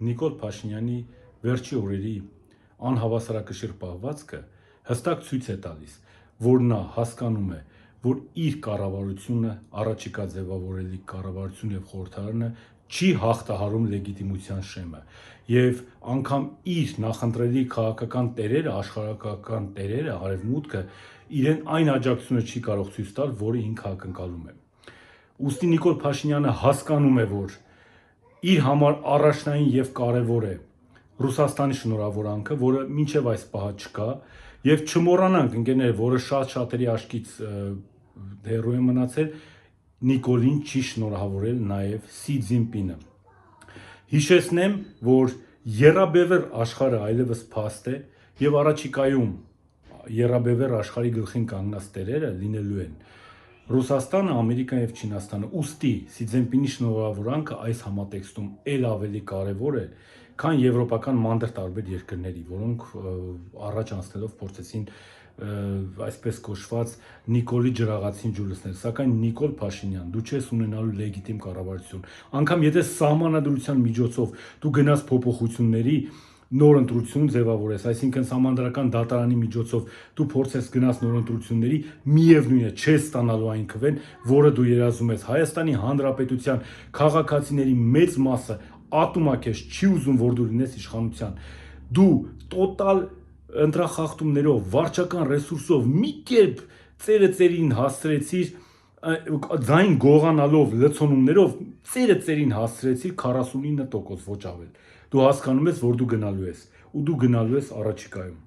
Նիկոլ Փաշինյանի վերջի օրերի անհավասարակշիռ պահվածքը հստակ ցույց է տալիս, որ նա հասկանում է, որ իր կառավարությունը, առաջիկա ձևավորելիք կառավարություն եւ խորհրդարանը չի հաղթահարում լեգիտիմության շեմը եւ անգամ իր նախընտրելի քաղաքական տերերը, աշխարհական տերերը, արևմուտքը իրեն այն աջակցությունը չի կարող ցույց տալ, որը ինքը ակնկալում է։ Ուստի Նիկոլ Փաշինյանը հասկանում է, որ իր համար առաջնային եւ կարեւոր է Ռուսաստանի շնորհավորանքը, որը մինչեւ այս պահը չկա, եւ չմոռանանք ընկերներ, որը շատ-շատերի աչքից հեռու է մնացել, Նիկոլին չի շնորհավորել նաեւ Սի Ցզինպինը։ Հիշեցնեմ, որ եռաբևեռ աշխարհը այլևս փաստ է եւ առաջիկայում եռաբևեռ աշխարհի գլխին կանգնած տերերը լինելու են Ռուսաստանը, Ամերիկան եւ Չինաստանը։ Ուստի Սի Ցզինպինի շնորհավորանքը այս համատեքստում ել ավելի կարեւոր է, քան եվրոպական մանդր տարբեր երկրների, որոնք առաջ անցնելով փորձեցին այսպես կոչված Նիկոլի ջրաղացին ջուր լցնել, սակայն Նիկոլ Փաշինյան, դու չես ունենալու լեգիտիմ կառավարություն, անգամ եթե սահմանադրության միջոցով դու գնաս փոփոխությունների նոր ընտրություն ձևավորես, այսինքն սահմանադրական դատարանի միջոցով դու փորձես գնաս նոր ընտրությունների, միևնույն է չես ստանալու այն քվեն, որը դու երազում ես։ Հայաստանի Հանրապետության քաղաքացիների մեծ մասը ատումակես չի ուզում, որ դու լինես իշխանության։ Դու տոտալ ընտրախախտումներով, վարչական ռեսուրսով մի կերպ ծերը ծերին հասցրեցիր, ձայն գողանալով, լցոնումներով ծերը ծերին հասցրեցիր 49% ոչ ավել։ Դու հասկանում ես, որ դու գնալու ես, ու դու գնալու ես առաջիկայում։